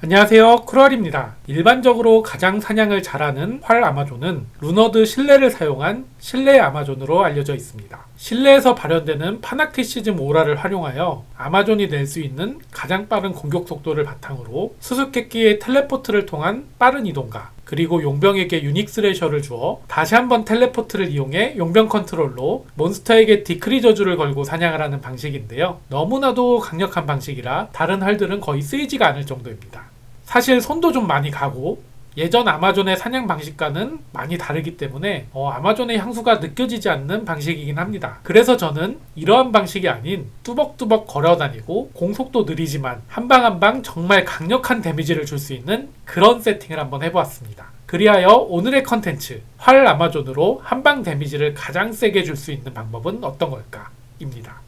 안녕하세요, 크루얼입니다. 일반적으로 가장 사냥을 잘하는 활 아마존은 루너드 실내를 사용한 실내 아마존으로 알려져 있습니다. 실내에서 발현되는 파낙티시즘 오라를 활용하여 아마존이 낼 수 있는 가장 빠른 공격 속도를 바탕으로 수수께끼의 텔레포트를 통한 빠른 이동과 그리고 용병에게 유닉 스레셔를 주어 다시 한번 텔레포트를 이용해 용병 컨트롤로 몬스터에게 디크리 저주를 걸고 사냥을 하는 방식인데요. 너무나도 강력한 방식이라 다른 활들은 거의 쓰이지가 않을 정도입니다. 사실 손도 좀 많이 가고 예전 아마존의 사냥 방식과는 많이 다르기 때문에 아마존의 향수가 느껴지지 않는 방식이긴 합니다. 그래서 저는 이러한 방식이 아닌 뚜벅뚜벅 걸어다니고 공속도 느리지만 한방 한방 정말 강력한 데미지를 줄 수 있는 그런 세팅을 한번 해보았습니다. 그리하여 오늘의 컨텐츠 활 아마존으로 한방 데미지를 가장 세게 줄 수 있는 방법은 어떤 걸까? 입니다.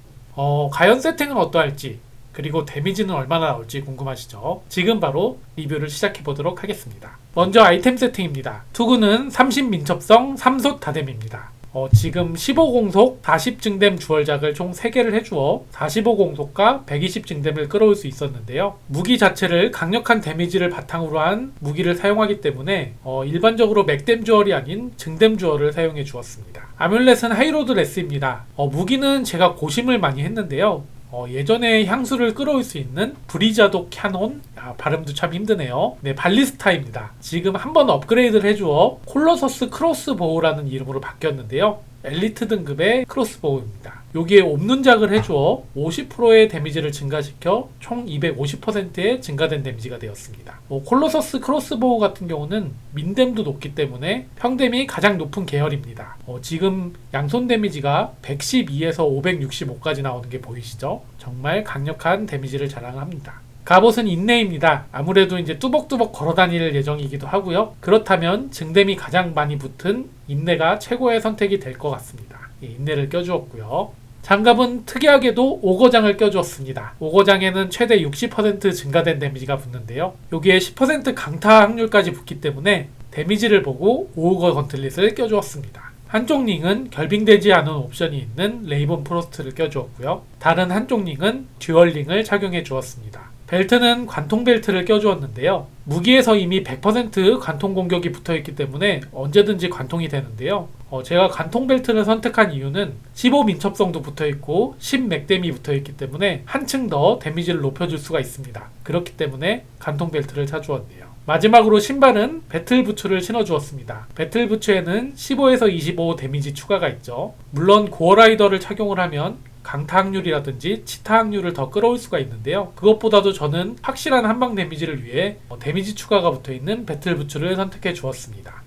과연 세팅은 어떠할지 그리고 데미지는 얼마나 나올지 궁금하시죠? 지금 바로 리뷰를 시작해보도록 하겠습니다. 먼저 아이템 세팅입니다. 투구는 30 민첩성 3솥 다뎀입니다. 지금 15공속 40 증뎀 주얼작을 총 3개를 해주어 45공속과 120 증뎀을 끌어올 수 있었는데요. 무기 자체를 강력한 데미지를 바탕으로 한 무기를 사용하기 때문에 일반적으로 맥뎀 주얼이 아닌 증뎀 주얼을 사용해 주었습니다. 아뮬렛은 하이로드 레스입니다. 무기는 제가 고심을 많이 했는데요. 예전에 향수를 끌어올 수 있는 브리자도 캬논, 발음도 참 힘드네요. 네, 발리스타입니다. 지금 한번 업그레이드를 해주어 콜로서스 크로스보우라는 이름으로 바뀌었는데요. 엘리트 등급의 크로스보우입니다. 여기에 옴눈작을 해주어 50%의 데미지를 증가시켜 총 250%의 증가된 데미지가 되었습니다. 콜로서스 크로스보우 같은 경우는 민뎀도 높기 때문에 평뎀이 가장 높은 계열입니다. 지금 양손 데미지가 112에서 565까지 나오는 게 보이시죠? 정말 강력한 데미지를 자랑합니다. 갑옷은 인내입니다. 아무래도 이제 뚜벅뚜벅 걸어다닐 예정이기도 하고요. 그렇다면 증뎀이 가장 많이 붙은 인내가 최고의 선택이 될 것 같습니다. 인내를 껴주었고요. 장갑은 특이하게도 오거장을 껴주었습니다. 오거장에는 최대 60% 증가된 데미지가 붙는데요. 여기에 10% 강타 확률까지 붙기 때문에 데미지를 보고 오거 건틀릿을 껴주었습니다. 한쪽 링은 결빙되지 않은 옵션이 있는 레이본 프로스트를 껴주었고요. 다른 한쪽 링은 듀얼 링을 착용해 주었습니다. 벨트는 관통 벨트를 껴주었는데요. 무기에서 이미 100% 관통 공격이 붙어있기 때문에 언제든지 관통이 되는데요. 제가 관통 벨트를 선택한 이유는 15 민첩성도 붙어있고 10 맥뎀이 붙어있기 때문에 한층 더 데미지를 높여줄 수가 있습니다. 그렇기 때문에 관통 벨트를 사주었네요. 마지막으로 신발은 배틀 부츠를 신어주었습니다. 배틀 부츠에는 15에서 25 데미지 추가가 있죠. 물론 고어라이더를 착용을 하면 강타 확률이라든지 치타 확률을 더 끌어올 수가 있는데요. 그것보다도 저는 확실한 한방 데미지를 위해 데미지 추가가 붙어있는 배틀 부츠를 선택해 주었습니다.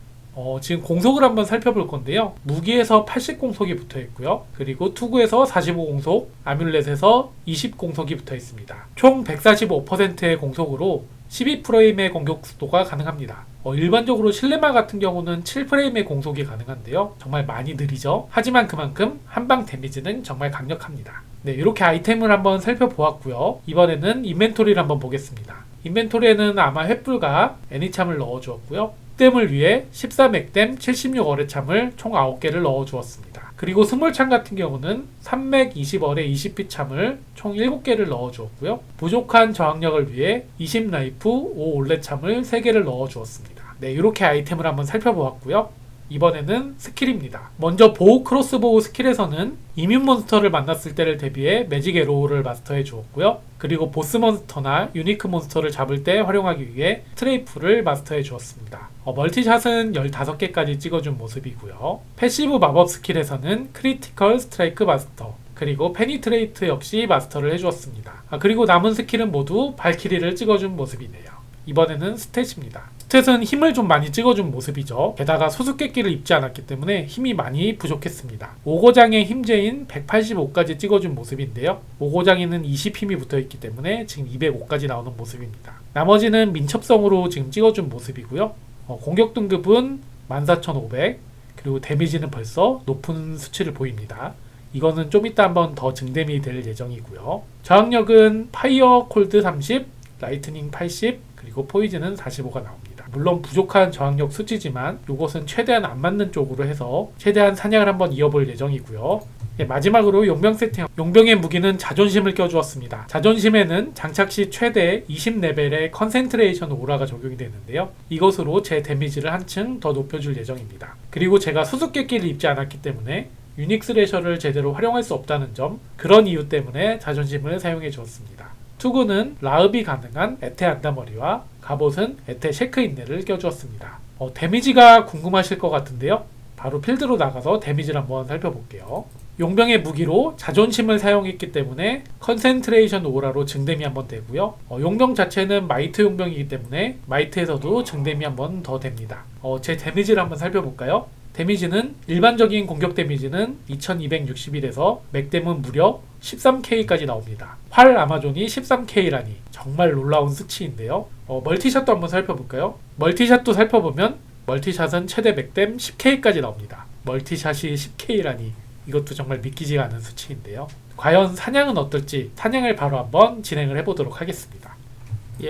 지금 공속을 한번 살펴볼 건데요. 무기에서 80공속이 붙어있고요. 그리고 투구에서 45공속, 아뮬렛에서 20공속이 붙어있습니다. 총 145%의 공속으로 12프레임의 공격 속도가 가능합니다. 일반적으로 실내마 같은 경우는 7프레임의 공속이 가능한데요. 정말 많이 느리죠. 하지만 그만큼 한방 데미지는 정말 강력합니다. 네, 이렇게 아이템을 한번 살펴보았고요. 이번에는 인벤토리를 한번 보겠습니다. 인벤토리에는 아마 횃불과 애니참을 넣어주었고요. 댐을 위해 14맥댐 76어뢰참을 총 9개를 넣어주었습니다. 그리고 스몰창 같은 경우는 3맥 20어뢰 20피참을 총 7개를 넣어주었고요. 부족한 저항력을 위해 20라이프 5올레참을 3개를 넣어주었습니다. 네, 이렇게 아이템을 한번 살펴보았고요. 이번에는 스킬입니다. 먼저 보우 크로스보우 스킬에서는 이뮨 몬스터를 만났을 때를 대비해 매직 에로우를 마스터해 주었고요. 그리고 보스 몬스터나 유니크 몬스터를 잡을 때 활용하기 위해 트레이프를 마스터해 주었습니다. 멀티샷은 15개까지 찍어준 모습이고요. 패시브 마법 스킬에서는 크리티컬 스트라이크 마스터, 그리고 페니트레이트 역시 마스터를 해주었습니다. 그리고 남은 스킬은 모두 발키리를 찍어준 모습이네요. 이번에는 스탯입니다. 스탯은 힘을 좀 많이 찍어준 모습이죠. 게다가 수수께끼를 입지 않았기 때문에 힘이 많이 부족했습니다. 오고장의 힘제인 185까지 찍어준 모습인데요. 오고장에는 20힘이 붙어있기 때문에 지금 205까지 나오는 모습입니다. 나머지는 민첩성으로 지금 찍어준 모습이고요. 공격 등급은 14500, 그리고 데미지는 벌써 높은 수치를 보입니다. 이거는 좀 이따 한번 더 증뎀이 될 예정이고요. 저항력은 파이어 콜드 30, 라이트닝 80, 그리고 포이즌은 45가 나옵니다. 물론 부족한 저항력 수치지만 이것은 최대한 안 맞는 쪽으로 해서 최대한 사냥을 한번 이어볼 예정이고요. 마지막으로 용병 세팅. 용병의 무기는 자존심을 껴주었습니다. 자존심에는 장착 시 최대 20레벨의 컨센트레이션 오라가 적용이 되는데요. 이것으로 제 데미지를 한층 더 높여줄 예정입니다. 그리고 제가 수수께끼를 입지 않았기 때문에 유닉 스래셔를 제대로 활용할 수 없다는 점, 그런 이유 때문에 자존심을 사용해 주었습니다. 투구는 라읍이 가능한 에테 안다머리와 갑옷은 에테 셰크 인내를 껴주었습니다. 데미지가 궁금하실 것 같은데요. 바로 필드로 나가서 데미지를 한번 살펴볼게요. 용병의 무기로 자존심을 사용했기 때문에 컨센트레이션 오라로 증데미 한번 되고요. 용병 자체는 마이트 용병이기 때문에 마이트에서도 증데미 한번 더 됩니다. 제 데미지를 한번 살펴볼까요? 데미지는 일반적인 공격 데미지는 2261에서 맥댐은 무려 13K까지 나옵니다. 활 아마존이 13K라니 정말 놀라운 수치인데요. 멀티샷도 한번 살펴볼까요? 멀티샷도 살펴보면 멀티샷은 최대 맥댐 10K까지 나옵니다. 멀티샷이 10K라니 이것도 정말 믿기지가 않은 수치인데요. 과연 사냥은 어떨지 사냥을 바로 한번 진행을 해보도록 하겠습니다.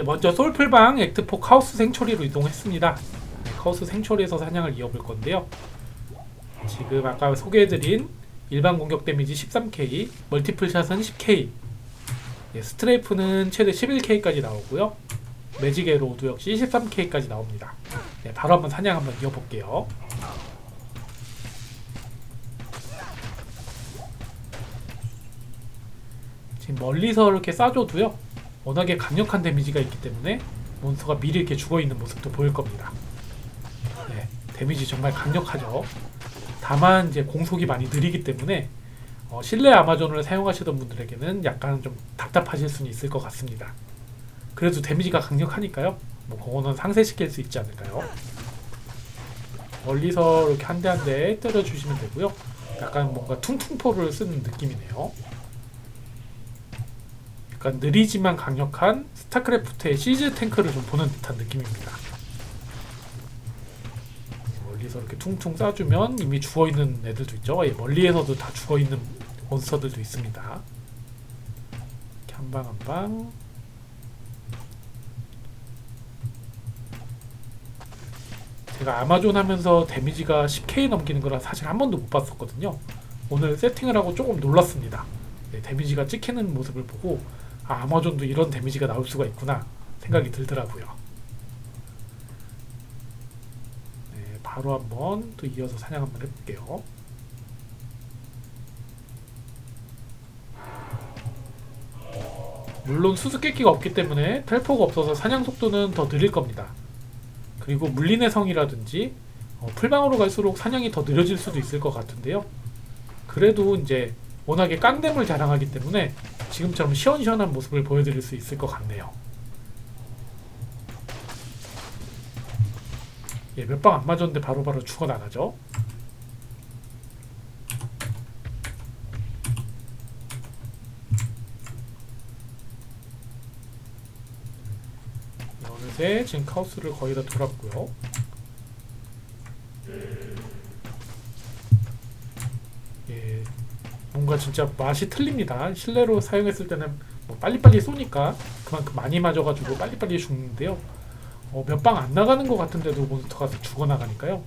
먼저 솔플방 액트4 카오스 생초리로 이동했습니다. 카오스 생초리에서 사냥을 이어볼 건데요. 지금 아까 소개해드린 일반 공격 데미지 13K, 멀티플샷은 10K, 스트레이프는 최대 11K까지 나오고요. 매직의 로드 역시 13K까지 나옵니다. 바로 한번 사냥 한번 이어볼게요. 지금 멀리서 이렇게 쏴줘도요, 워낙에 강력한 데미지가 있기 때문에 몬스터가 미리 이렇게 죽어있는 모습도 보일 겁니다. 데미지 정말 강력하죠. 다만 이제 공속이 많이 느리기 때문에 실내 아마존을 사용하시던 분들에게는 약간 좀 답답하실 수는 있을 것 같습니다. 그래도 데미지가 강력하니까요. 그거는 상쇄시킬 수 있지 않을까요? 멀리서 이렇게 한 대 한 대 때려주시면 되고요. 약간 뭔가 퉁퉁포를 쓰는 느낌이네요. 약간 느리지만 강력한 스타크래프트의 시즈 탱크를 좀 보는 듯한 느낌입니다. 멀리서 이렇게 퉁퉁 쏴주면 이미 죽어있는 애들도 있죠. 멀리에서도 다 죽어있는 몬스터들도 있습니다. 이렇게 한 방 한 방. 제가 아마존 하면서 데미지가 10K 넘기는 거라 사실 한 번도 못 봤었거든요. 오늘 세팅을 하고 조금 놀랐습니다. 데미지가 찍히는 모습을 보고 아마존도 이런 데미지가 나올 수가 있구나 생각이 들더라고요. 바로 한번 또 이어서 사냥 한번 해볼게요. 물론 수수께끼가 없기 때문에 텔포가 없어서 사냥 속도는 더 느릴 겁니다. 그리고 물린의 성이라든지 풀방으로 갈수록 사냥이 더 느려질 수도 있을 것 같은데요. 그래도 이제 워낙에 깡댐을 자랑하기 때문에 지금처럼 시원시원한 모습을 보여드릴 수 있을 것 같네요. 몇 방 안 맞았는데 바로바로 죽어나가죠. 어느새 지금 카오스를 거의 다 돌았고요. 뭔가 진짜 맛이 틀립니다. 실내로 사용했을 때는 빨리빨리 쏘니까 그만큼 많이 맞아가지고 빨리빨리 죽는데요. 몇 방 안 나가는 것 같은데도 몬스터가 죽어나가니까요.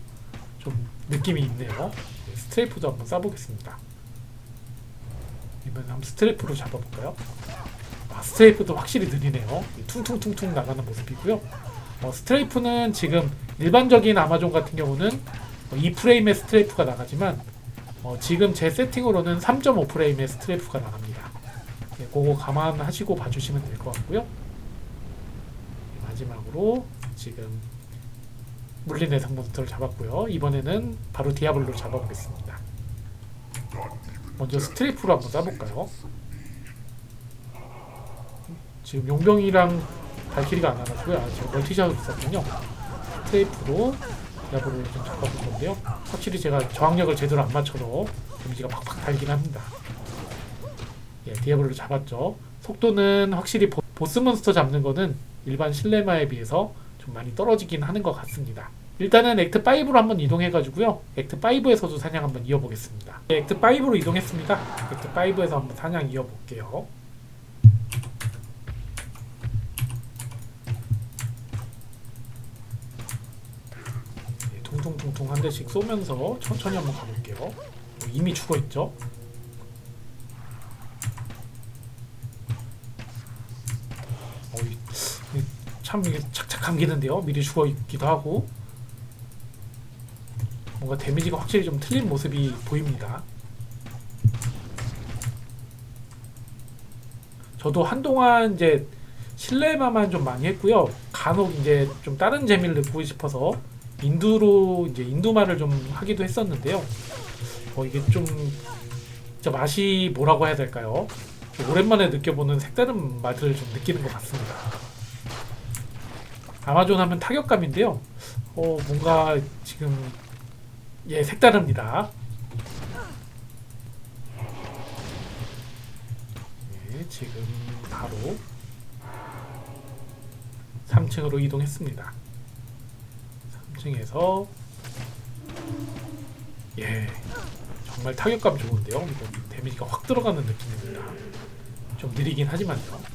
좀 느낌이 있네요. 스트레이프도 한번 쏴보겠습니다. 이번엔 한번 스트레이프로 잡아볼까요? 스트레이프도 확실히 느리네요. 퉁퉁퉁퉁 나가는 모습이고요. 스트레이프는 지금 일반적인 아마존 같은 경우는 2프레임의 스트레이프가 나가지만 지금 제 세팅으로는 3.5프레임의 스트레이프가 나갑니다. 그거 감안하시고 봐주시면 될 것 같고요. 마지막으로 지금 물린의 성몬스터를 잡았고요. 이번에는 바로 디아블로를 잡아보겠습니다. 먼저 스트레이프로 한번 쏴볼까요? 지금 용병이랑 발키리가 안 나가지고요. 지금 멀티샷을 썼군요. 스트레이프로 디아블로를 좀 잡아볼 건데요. 확실히 제가 저항력을 제대로 안 맞춰서 데미지가 팍팍 달긴 합니다. 디아블로를 잡았죠. 속도는 확실히 보스 몬스터 잡는 거는 일반 실내마에 비해서 좀 많이 떨어지긴 하는 것 같습니다. 일단은 액트 5로 한번 이동해가지고요. 액트 5에서도 사냥 한번 이어보겠습니다. 액트 5로 이동했습니다. 액트 5에서 한번 사냥 이어볼게요. 퉁퉁퉁퉁 한 대씩 쏘면서 천천히 한번 가볼게요. 이미 죽어있죠? 참 이게 착착 감기는데요. 미리 죽어 있기도 하고 뭔가 데미지가 확실히 좀 틀린 모습이 보입니다. 저도 한동안 이제 실내마만 좀 많이 했고요. 간혹 이제 좀 다른 재미를 느끼고 싶어서 인두로 이제 인두마를 좀 하기도 했었는데요. 이게 좀 진짜 맛이 뭐라고 해야 될까요? 오랜만에 느껴보는 색다른 맛을 좀 느끼는 것 같습니다. 아마존 하면 타격감인데요. 뭔가 지금 색다릅니다. 네, 지금 바로 3층으로 이동했습니다. 3층에서 정말 타격감 좋은데요. 이거 데미지가 확 들어가는 느낌입니다. 좀 느리긴 하지만요.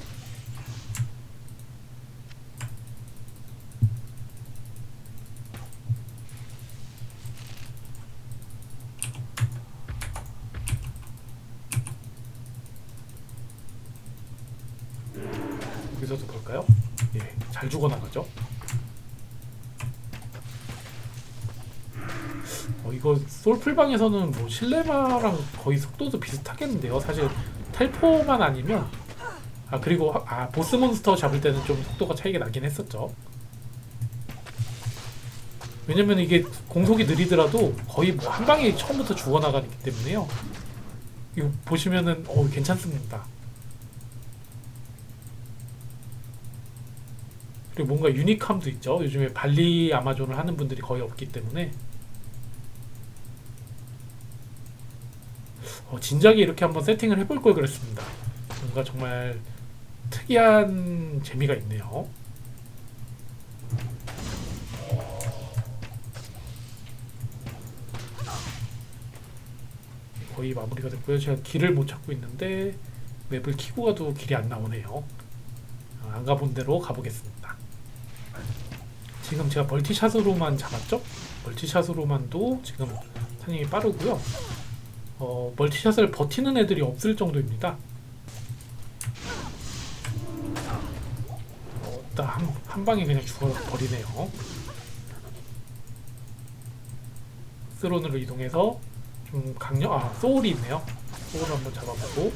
여기서도 볼까요? 잘 죽어나가죠? 이거 솔플방에서는 뭐 실내마랑 거의 속도도 비슷하겠는데요. 사실 텔포만 아니면 그리고 보스 몬스터 잡을 때는 좀 속도가 차이가 나긴 했었죠. 왜냐면 이게 공속이 느리더라도 거의 뭐 한 방에 처음부터 죽어나가기 때문에요. 이거 보시면은 괜찮습니다. 그리고 뭔가 유니크함도 있죠. 요즘에 발리 아마존을 하는 분들이 거의 없기 때문에 진작에 이렇게 한번 세팅을 해볼 걸 그랬습니다. 뭔가 정말 특이한 재미가 있네요. 거의 마무리가 됐고요. 제가 길을 못 찾고 있는데 맵을 키고 가도 길이 안 나오네요. 안 가본 대로 가보겠습니다. 지금 제가 멀티샷으로만 잡았죠? 멀티샷으로만도 지금 타닝이 빠르고요. 멀티샷을 버티는 애들이 없을 정도입니다. 딱 한 방에 그냥 죽어버리네요. 스론으로 이동해서 좀 소울이 있네요. 소울을 한번 잡아보고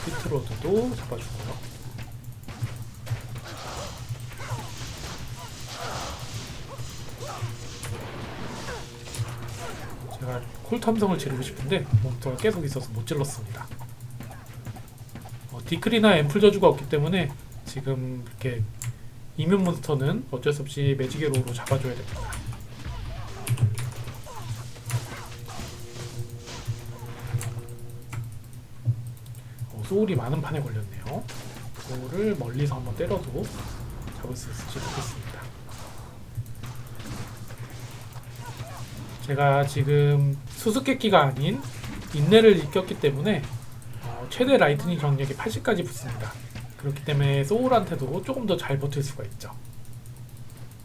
피트로드도 잡아주고요. 제가 콜탐성을 지르고 싶은데 몬스터가 계속 있어서 못 질렀습니다. 디크리나 앰플 저주가 없기 때문에 지금 이렇게 이면 몬스터는 어쩔 수 없이 매직에로로 잡아줘야 됩니다. 소울이 많은 판에 걸렸네요. 소울을 멀리서 한번 때려도 잡을 수 있을지 모르겠습니다. 제가 지금 수수께끼가 아닌 인내를 익혔기 때문에 최대 라이트닝 정력이 80까지 붙습니다. 그렇기 때문에 소울한테도 조금 더 잘 버틸 수가 있죠.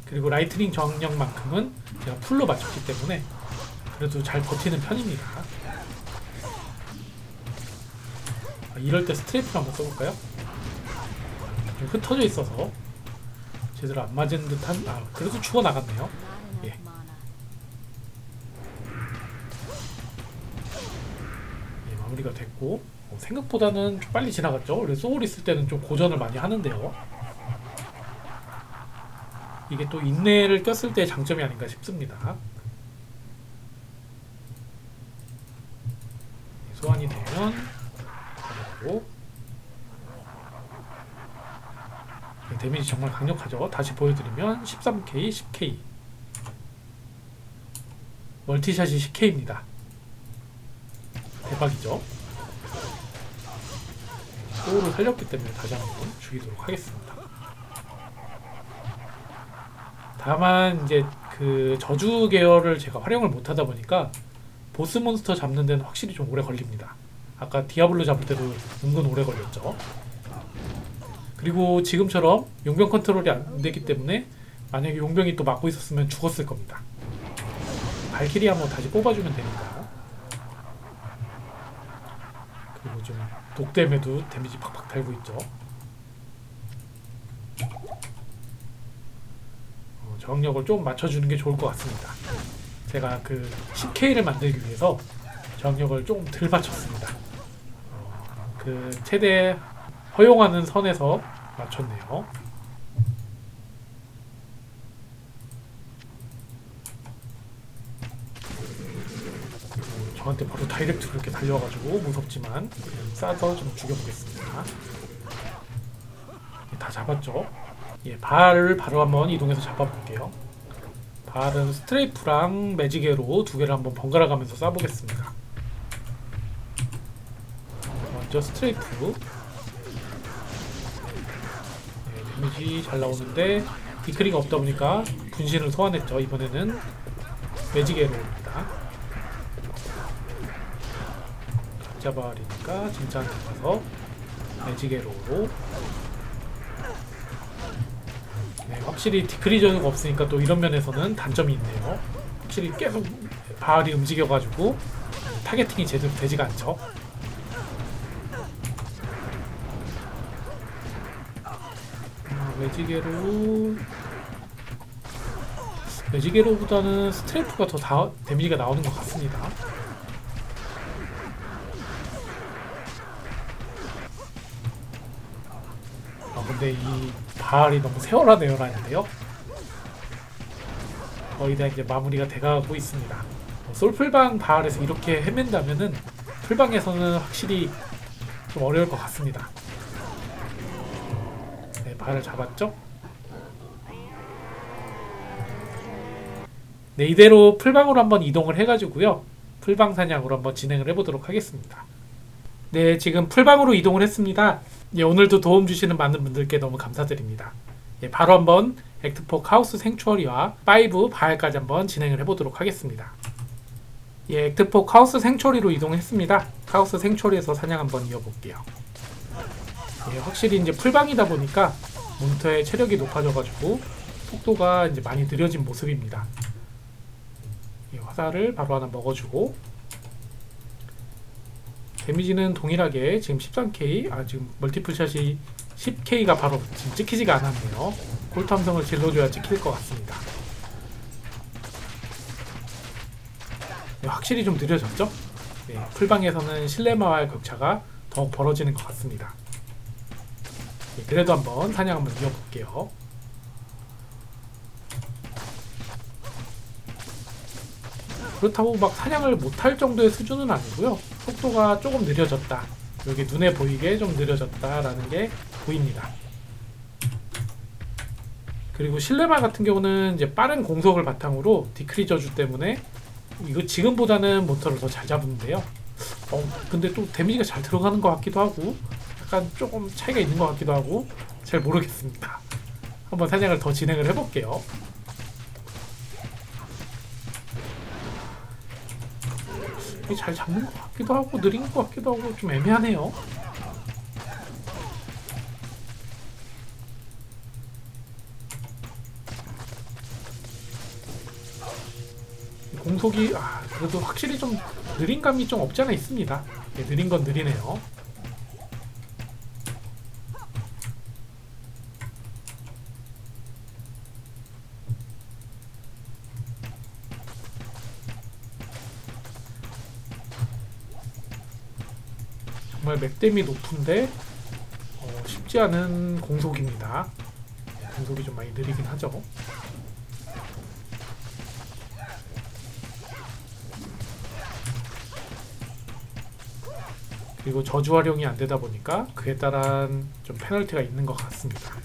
그리고 라이트닝 정력만큼은 제가 풀로 맞췄기 때문에 그래도 잘 버티는 편입니다. 이럴 때 스트레이프를 한번 써볼까요? 좀 흩어져 있어서 제대로 안 맞은 듯한 그래도 죽어나갔네요. 마무리가 됐고 생각보다는 좀 빨리 지나갔죠. 원래 소울 있을 때는 좀 고전을 많이 하는데요. 이게 또 인내를 꼈을 때의 장점이 아닌가 싶습니다. 소환이 되면 바로 데미지 정말 강력하죠. 다시 보여드리면 13K, 10K 멀티샷이 10K입니다. 대박이죠. 소울을 살렸기 때문에 다시 한번 죽이도록 하겠습니다. 다만 이제 그 저주 계열을 제가 활용을 못하다 보니까 보스 몬스터 잡는 데는 확실히 좀 오래 걸립니다. 아까 디아블로 잡을 때도 은근 오래 걸렸죠. 그리고 지금처럼 용병 컨트롤이 안 되기 때문에 만약에 용병이 또 막고 있었으면 죽었을 겁니다. 발키리 한번 다시 뽑아주면 됩니다. 그리고 좀 독댐에도 데미지 팍팍 달고 있죠. 저항력을 좀 맞춰주는 게 좋을 것 같습니다. 제가 그 10K를 만들기 위해서 저항력을 좀 덜 맞췄습니다. 그 최대 허용하는 선에서 맞췄네요. 저한테 바로 다이렉트로 이렇게 달려와가지고 무섭지만 쏴서 좀 죽여보겠습니다. 다 잡았죠? 예, 발을 바로 한번 이동해서 잡아볼게요. 발은 스트레이프랑 매직에로 두 개를 한번 번갈아 가면서 쏴보겠습니다. 먼저 스트레이프. 네, 데미지 잘 나오는데 디크리가 없다 보니까 분신을 소환했죠. 이번에는 매직에로입니다. 잡아버리니까 진짜 잡아서 매직에로로. 네, 확실히 디크리저가 없으니까 또 이런 면에서는 단점이 있네요. 확실히 계속 바알이 움직여가지고 타겟팅이 제대로 되지가 않죠. 매직에로보다는 스트레이프가 더 데미지가 나오는 것 같습니다. 근데 이 바알이 너무 세월하네요라는데요. 거의 다 이제 마무리가 돼가고 있습니다. 솔풀방 바알에서 이렇게 헤맨다면은 풀방에서는 확실히 좀 어려울 것 같습니다. 네, 바알을 잡았죠? 네, 이대로 풀방으로 한번 이동을 해가지고요. 풀방 사냥으로 한번 진행을 해보도록 하겠습니다. 네, 지금 풀방으로 이동을 했습니다. 예, 오늘도 도움 주시는 많은 분들께 너무 감사드립니다. 예, 바로 한번 액트4 카오스 생추어리와 5 바알까지 한번 진행을 해보도록 하겠습니다. 예, 액트4 카오스 생추어리로 이동했습니다. 카오스 생추어리에서 사냥 한번 이어볼게요. 예, 확실히 이제 풀방이다 보니까 몬스터의 체력이 높아져가지고 속도가 이제 많이 느려진 모습입니다. 예, 화살을 바로 하나 먹어주고 데미지는 동일하게 지금 13K, 지금 멀티플샷이 10K가 바로 지금 찍히지가 않았네요. 콜탐성을 질러줘야 찍힐 것 같습니다. 네, 확실히 좀 느려졌죠? 네, 풀방에서는 실내마와의 격차가 더욱 벌어지는 것 같습니다. 네, 그래도 한번 사냥 한번 이어볼게요. 그렇다고 막 사냥을 못할 정도의 수준은 아니고요. 속도가 조금 느려졌다. 여기 눈에 보이게 좀 느려졌다라는 게 보입니다. 그리고 실내마 같은 경우는 이제 빠른 공속을 바탕으로 디크리 저주 때문에 이거 지금보다는 몬스터를 더 잘 잡는데요. 근데 또 데미지가 잘 들어가는 것 같기도 하고 약간 조금 차이가 있는 것 같기도 하고 잘 모르겠습니다. 한번 사냥을 더 진행을 해볼게요. 잘 잡는 것 같기도 하고 느린 것 같기도 하고 좀 애매하네요. 공속이 그래도 확실히 좀 느린 감이 좀 없지 않아 있습니다. 네, 느린 건 느리네요. 정말 맥댐이 높은데 쉽지 않은 공속입니다. 공속이 좀 많이 느리긴 하죠. 그리고 저주 활용이 안 되다 보니까 그에 따른 좀 페널티가 있는 것 같습니다.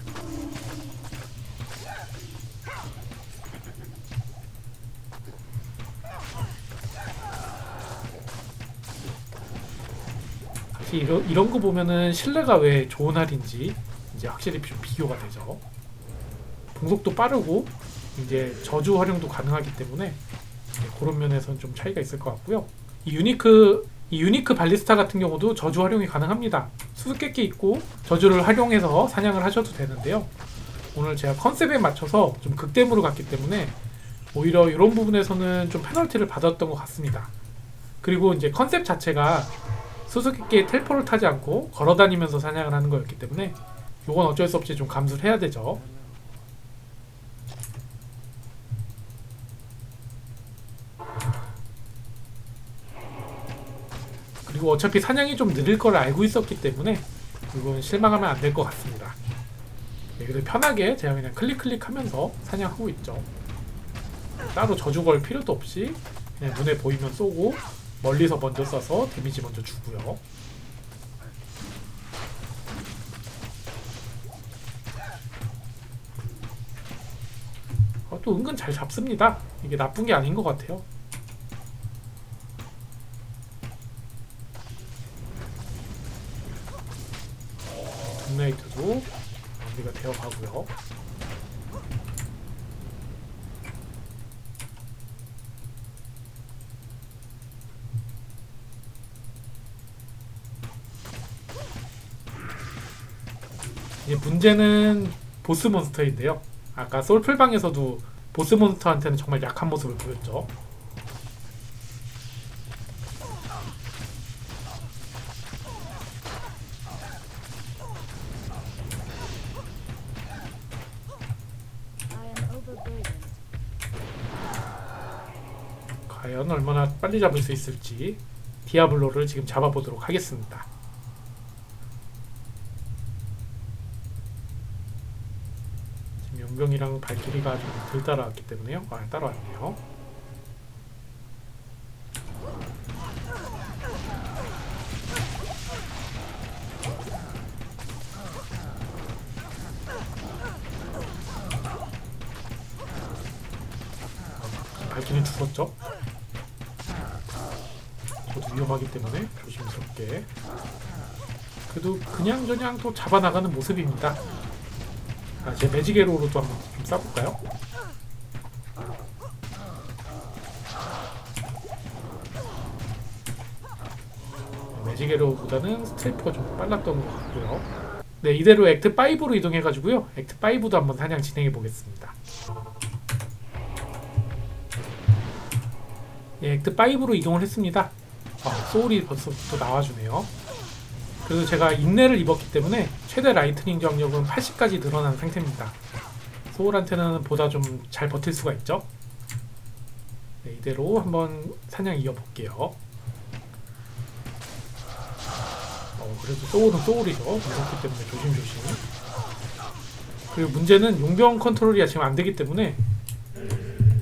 이런 거 보면은 실내가 왜 좋은 할인지 이제 확실히 좀 비교가 되죠. 공속도 빠르고 이제 저주 활용도 가능하기 때문에 그런 면에서는 좀 차이가 있을 것 같고요. 이 유니크 발리스타 같은 경우도 저주 활용이 가능합니다. 수수께끼 있고 저주를 활용해서 사냥을 하셔도 되는데요. 오늘 제가 컨셉에 맞춰서 좀 극댐으로 갔기 때문에 오히려 이런 부분에서는 좀 페널티를 받았던 것 같습니다. 그리고 이제 컨셉 자체가 수수께끼에 텔포를 타지 않고 걸어다니면서 사냥을 하는 거였기 때문에 이건 어쩔 수 없이 좀 감수를 해야 되죠. 그리고 어차피 사냥이 좀 느릴 걸 알고 있었기 때문에 이건 실망하면 안 될 것 같습니다. 네, 그래서 편하게 제가 그냥 클릭하면서 사냥하고 있죠. 따로 저주 걸 필요도 없이 그냥 눈에 보이면 쏘고 멀리서 먼저 쏴서 데미지 먼저 주고요. 또 은근 잘 잡습니다. 이게 나쁜 게 아닌 것 같아요. 둠나이트도 마무리가 되어 가고요. 이제 문제는 보스 몬스터인데요. 아까 솔플방에서도 보스 몬스터한테는 정말 약한 모습을 보였죠. 과연 얼마나 빨리 잡을 수 있을지 디아블로를 지금 잡아보도록 하겠습니다. 지금 용병이랑 발키리가 좀 덜 따라왔기 때문에요. 따라왔네요. 발키리는 죽었죠? 저도 위험하기 때문에 조심스럽게 그래도 그냥저냥 또 잡아나가는 모습입니다. 제 매직에로로도 한번 좀 쏴볼까요? 매직에로보다는 스트레이프가 좀 빨랐던 것 같고요. 네, 이대로 액트 5로 이동해가지고요. 액트 5도 한번 사냥 진행해 보겠습니다. 예, 액트 5로 이동을 했습니다. 소울이 벌써부터 나와주네요. 그래서 제가 인내를 입었기 때문에 최대 라이트닝 저항력은 80까지 늘어난 상태입니다. 소울한테는 보다 좀 잘 버틸 수가 있죠. 네, 이대로 한번 사냥 이어볼게요. 그래도 소울은 소울이죠. 무섭기 때문에 조심조심. 그리고 문제는 용병 컨트롤이 지금 안되기 때문에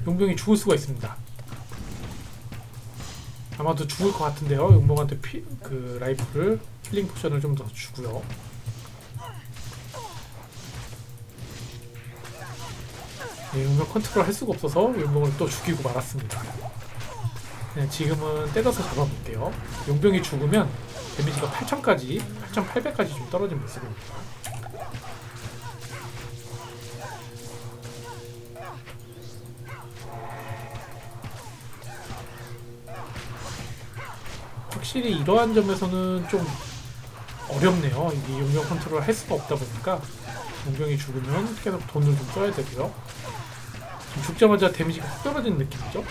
용병이 죽을 수가 있습니다. 아마도 죽을 것 같은데요. 용병한테 라이프를 힐링 포션을 좀 더 주고요. 네, 용병 컨트롤 할 수가 없어서 용병을 또 죽이고 말았습니다. 네, 지금은 때려서 잡아볼게요. 용병이 죽으면 데미지가 8000까지, 8800까지 좀 떨어진 모습입니다. 확실히 이러한 점에서는 좀 어렵네요. 이게 용병 컨트롤 할 수가 없다 보니까 용병이 죽으면 계속 돈을 좀 써야 되고요. 지금 죽자마자 데미지가 확 떨어지는 느낌이죠.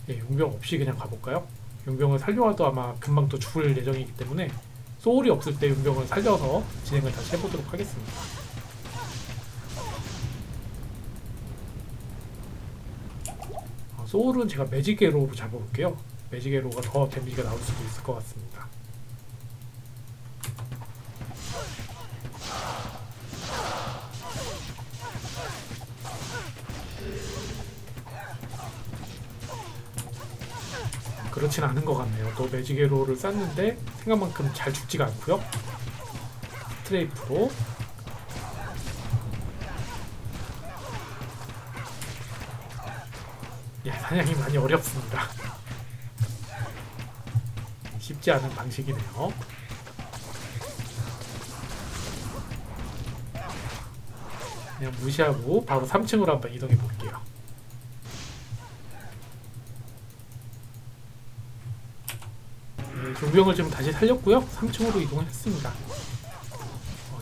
예, 용병 없이 그냥 가볼까요? 용병을 살려와도 아마 금방 또 죽을 예정이기 때문에 소울이 없을 때 용병을 살려서 진행을 다시 해보도록 하겠습니다. 소울은 제가 매직 에로로 잡아볼게요. 매직 에로가 더 데미지가 나올 수도 있을 것 같습니다. 그렇진 않은 것 같네요. 또 매직 에로를 쐈는데 생각만큼 잘 죽지가 않고요. 스트레이프로 사냥이 많이 어렵습니다. 쉽지 않은 방식이네요. 그냥 무시하고 바로 3층으로 한번 이동해 볼게요. 용병을 지금 다시 살렸고요. 3층으로 이동을 했습니다.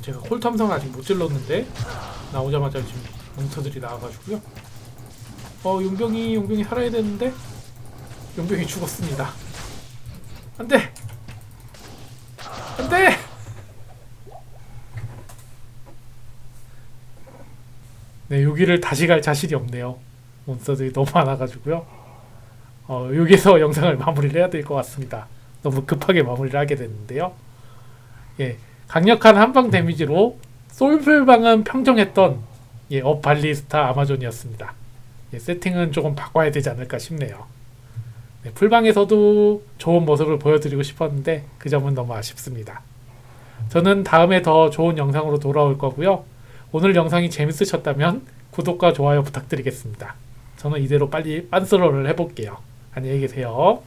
제가 콜탐성 아직 못 질렀는데 나오자마자 지금 몬스터들이 나와가지고요. 용병이 살아야 되는데 용병이 죽었습니다. 안돼! 안돼! 네, 여기를 다시 갈 자신이 없네요. 몬스터들이 너무 많아가지고요. 여기서 영상을 마무리를 해야 될 것 같습니다. 너무 급하게 마무리를 하게 됐는데요. 예, 강력한 한방 데미지로 솔풀방은 평정했던 업발리스타 아마존이었습니다. 세팅은 조금 바꿔야 되지 않을까 싶네요. 네, 풀방에서도 좋은 모습을 보여드리고 싶었는데 그 점은 너무 아쉽습니다. 저는 다음에 더 좋은 영상으로 돌아올 거고요. 오늘 영상이 재밌으셨다면 구독과 좋아요 부탁드리겠습니다. 저는 이대로 빨리 빤스러를 해볼게요. 안녕히 계세요.